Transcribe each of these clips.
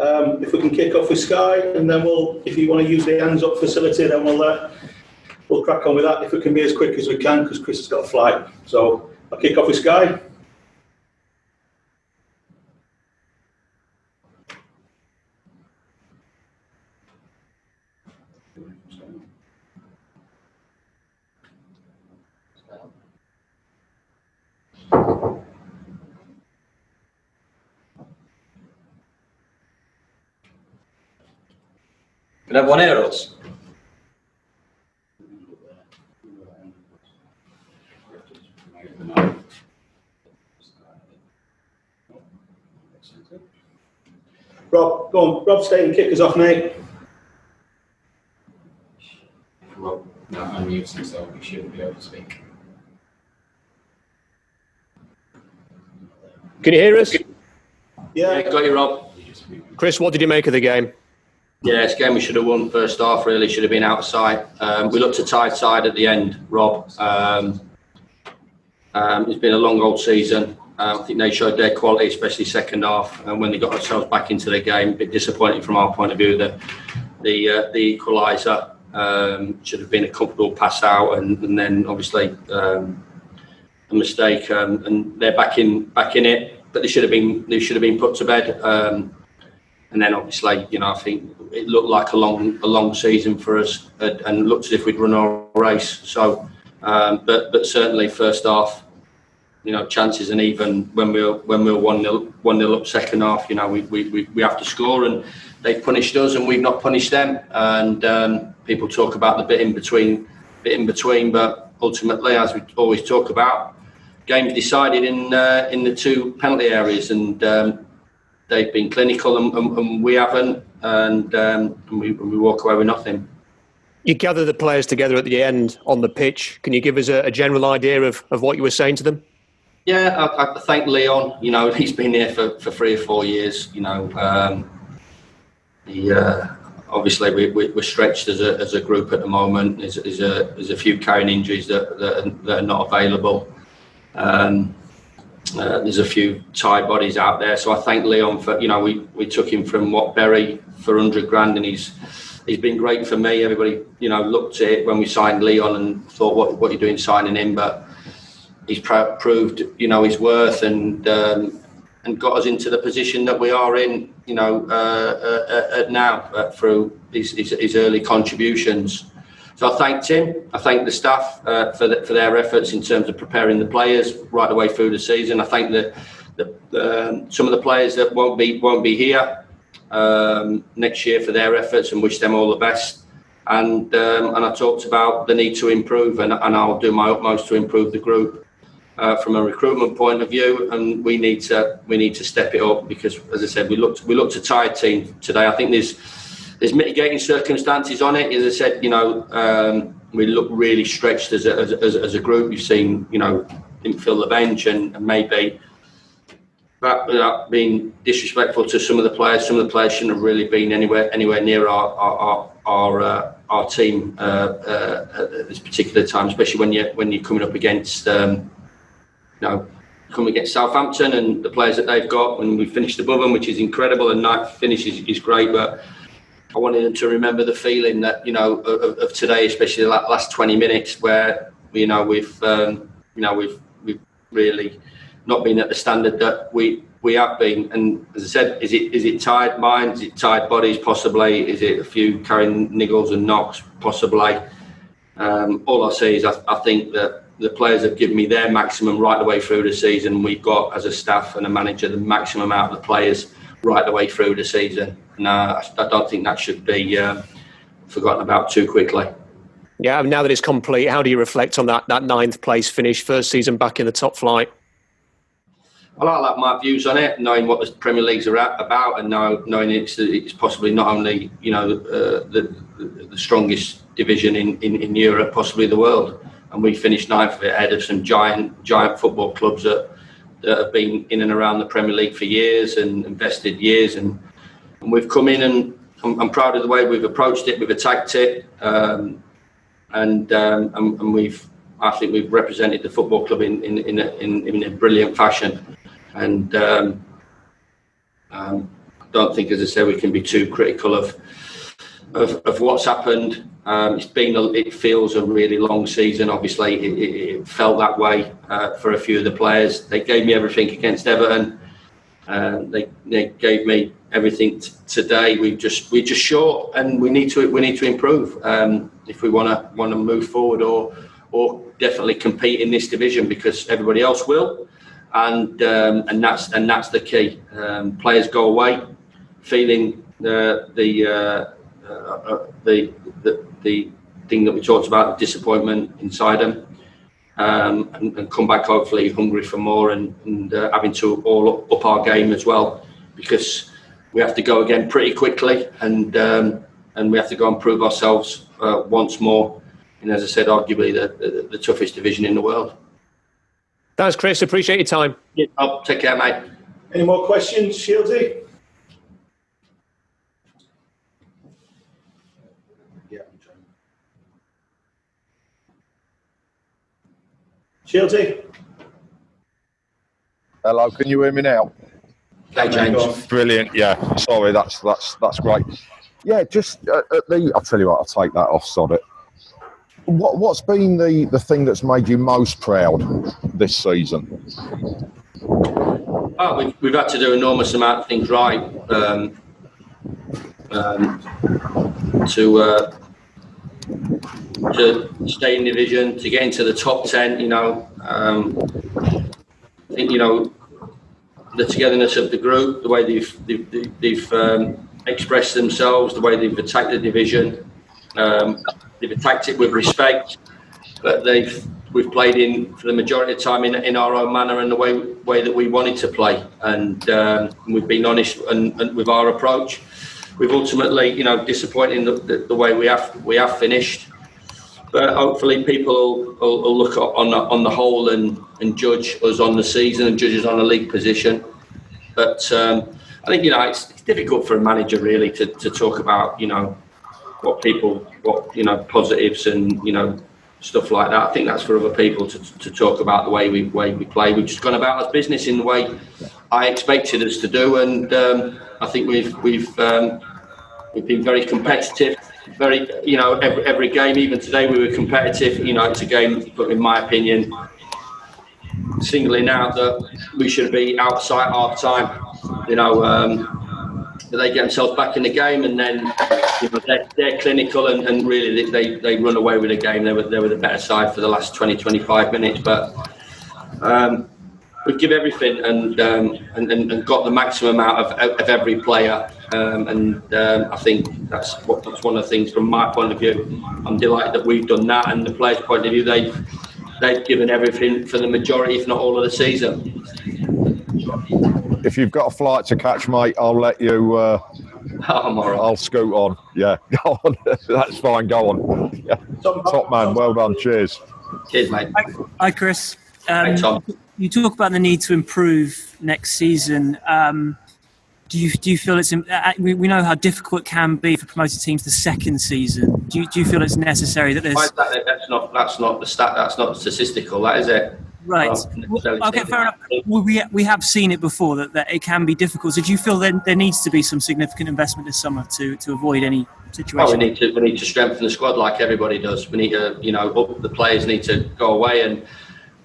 If we can kick off with Sky, and then if you want to use the hands up facility, then we'll crack on with that. If we can be as quick as we can, because Chris has got a flight. So I'll kick off with Sky. Can I have €1? Rob, go on. Rob, stay and kick us off, mate. Rob, no, unmutes himself. He shouldn't be able to speak. Can you hear us? Yeah, Got you, Rob. Chris, what did you make of the game? Yeah, it's a game we should have won first half, really. Should have been out of sight. We looked a tight side at the end, Rob. It's been a long old season. I think they showed their quality, especially second half, and when they got themselves back into the game. A bit disappointing from our point of view. The equaliser should have been a comfortable pass out, and then obviously a mistake, and they're back in it. But they should have been put to bed. And then obviously, I think it looked like a long season for us, and looked as if we'd run our race. So, but certainly first half, chances, and even when we were 1-0 up second half, we have to score, and they've punished us, and we've not punished them. And people talk about the bit in between, but ultimately, as we always talk about, games decided in the two penalty areas, and they've been clinical, and we haven't, and we walk away with nothing. You gather the players together at the end on the pitch. Can you give us a general idea of what you were saying to them? Yeah, I thank Leon. He's been here for 3 or 4 years. Obviously we're stretched as a group at the moment. There's a few carrying injuries that are not available. There's a few tired bodies out there, so I thank Leon for we took him from Bury for 100 grand, and he's been great for me. Everybody looked at it when we signed Leon and thought, what are you doing signing him? But he's proved his worth, and got us into the position that we are in now through his early contributions. So I thanked him. I thanked the staff for their efforts in terms of preparing the players right the way through the season. I thank some of the players that won't be here next year for their efforts, and wish them all the best. And I talked about the need to improve, and I'll do my utmost to improve the group from a recruitment point of view. And we need to step it up, because, as I said, we looked a tired team today. I think there's mitigating circumstances on it. As I said, we look really stretched as a group. You've seen, didn't fill the bench, and maybe that, without being disrespectful to some of the players shouldn't have really been anywhere near our team at this particular time, especially when you're coming up against coming against Southampton and the players that they've got. When we finished above them, which is incredible, and night finish is great, but I wanted them to remember the feeling that of today, especially the last 20 minutes, where we've really not been at the standard that we have been. And as I said, is it tired minds? Is it tired bodies? Possibly. Is it a few carrying niggles and knocks? Possibly. All I say is I think that the players have given me their maximum right the way through the season. We've got, as a staff and a manager, the maximum out of the players right the way through the season. And I don't think that should be forgotten about too quickly. Yeah, now that it's complete, how do you reflect on that 9th place finish, first season back in the top flight? Well, I like my views on it, knowing what the Premier League's about, and knowing it's possibly not only the strongest division in Europe, possibly the world. And we finished 9th of it, ahead of some giant football clubs that have been in and around the Premier League for years and invested years, and we've come in, and I'm proud of the way we've approached it, we've attacked it, and I think we've represented the football club in a brilliant fashion, and don't think, as I said, we can be too critical of what's happened. It feels a really long season. Obviously, it felt that way for a few of the players. They gave me everything against Everton. They gave me everything today. We're just short, and we need to improve if we want to move forward or definitely compete in this division, because everybody else will, and that's the key. Players go away feeling the thing that we talked about, disappointment inside them, and come back hopefully hungry for more and having to all up our game as well, because we have to go again pretty quickly, and we have to go and prove ourselves once more. And as I said, arguably the toughest division in the world. Thanks, Chris. Appreciate your time. Yeah, take care, mate. Any more questions, Shieldsy? Shieldsy? Hello, can you hear me now? Okay, James. Brilliant. Yeah, sorry, that's great. Yeah, just I'll tell you what, I'll take that off, sod it. What's been the thing that's made you most proud this season? Oh, we've had to do an enormous amount of things right to stay in division, to get into the top 10. I think the togetherness of the group, the way they've expressed themselves, the way they've attacked the division. They've attacked it with respect, but we've played in for the majority of the time in our own manner and the way that we wanted to play, and we've been honest and with our approach. We've ultimately, disappointed in the way we have finished, but hopefully people will look on the whole and judge us on the season and judge us on a league position. But I think it's difficult for a manager really to talk about what positives and stuff like that. I think that's for other people to talk about the way we play. We've just gone about our business in the way I expected us to do, and I think we've been very competitive. Every game, even today, we were competitive. It's a game, but in my opinion, singling out that we should be outside half time. They get themselves back in the game, and then they're clinical and really they run away with the game. They were the better side for the last 20-25 minutes, but we give everything and got the maximum out of every player, and I think that's one of the things from my point of view. I'm delighted that we've done that, and the players' point of view, they've given everything for the majority, if not all, of the season. If you've got a flight to catch, mate, I'll let you. I'm all right. I'll scoot on. Yeah, go on. That's fine. Go on. Yeah. Top man. Well done. Cheers. Cheers, mate. Hi, Chris. Hey, Tom. You talk about the need to improve next season. Do you feel it's? We know how difficult it can be for promoted teams the second season. Do you feel it's necessary that there's? That's not the stat. That's not statistical. That is it. Right. Okay, fair enough. We have seen it before that it can be difficult. So do you feel there needs to be some significant investment this summer to avoid any situation? We need to strengthen the squad like everybody does. We need to the players need to go away, and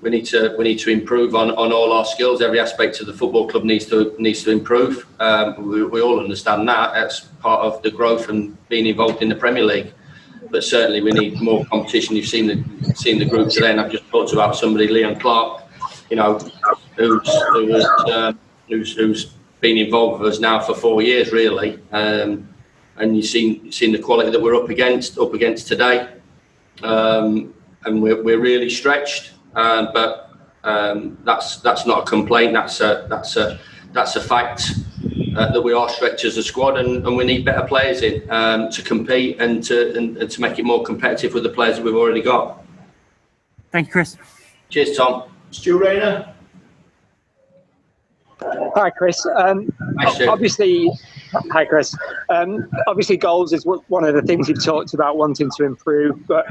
we need to improve on all our skills. Every aspect of the football club needs to improve. We all understand that. That's part of the growth and being involved in the Premier League. But certainly we need more competition. You've seen the group today, and I've just talked about somebody, Leon Clark, who's been involved with us now for 4 years, really. And you've seen the quality that we're up against today, and we're really stretched. But that's not a complaint. That's a fact. That we are stretched as a squad, and we need better players in to compete and to make it more competitive with the players that we've already got. Thank you, Chris. Cheers, Tom. Stu Rayner? Hi, Chris. Hi, Stu. Hi, Chris. Obviously, goals is one of the things you've talked about wanting to improve, but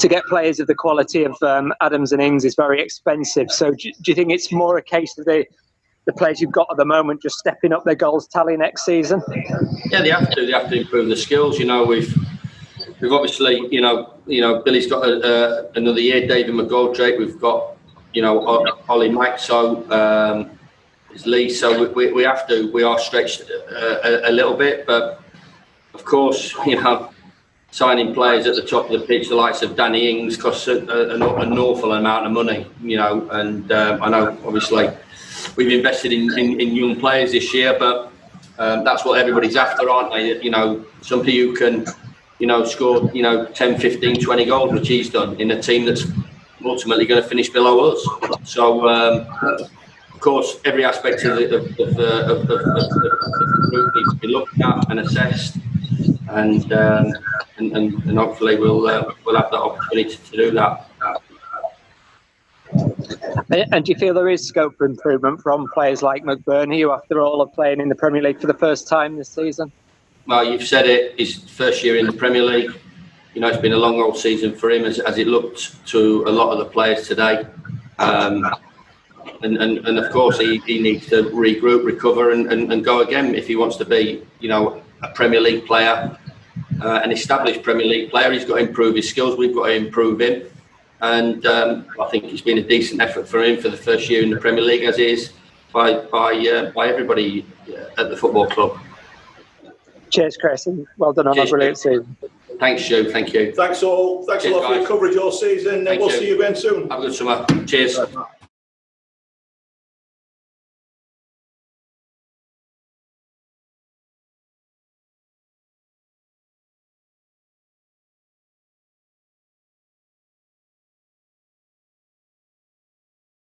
to get players of the quality of Adams and Ings is very expensive. So do you think it's more a case that the players you've got at the moment just stepping up their goals tally next season? Yeah, they have to. They have to improve the skills. We've obviously, Billy's got another year. David McGoldrick. We've got, Ollie Mack. So it's Lee. So we have to. We are stretched a little bit, but of course, signing players at the top of the pitch, the likes of Danny Ings, costs an awful amount of money. And I know obviously we've invested in young players this year, but that's what everybody's after, aren't they? Somebody who can, score, 10, 15, 20 goals, which he's done in a team that's ultimately going to finish below us. So, of course, every aspect of the group needs to be looked at and assessed, and hopefully we'll have that opportunity to do that. And do you feel there is scope for improvement from players like McBurney, who, after all, are playing in the Premier League for the first time this season? Well, you've said it. His first year in the Premier League. It's been a long old season for him, as it looked to a lot of the players today. And of course, he needs to regroup, recover, and go again if he wants to be, a Premier League player, an established Premier League player. He's got to improve his skills. We've got to improve him. And I think it's been a decent effort for him for the first year in the Premier League, as is by everybody at the football club. Cheers, Chris, and well done on a brilliant season. Thanks, Stu. Thank you. Thanks all. Thanks a lot for your coverage all season. And we'll see you again soon. Have a good summer. Cheers.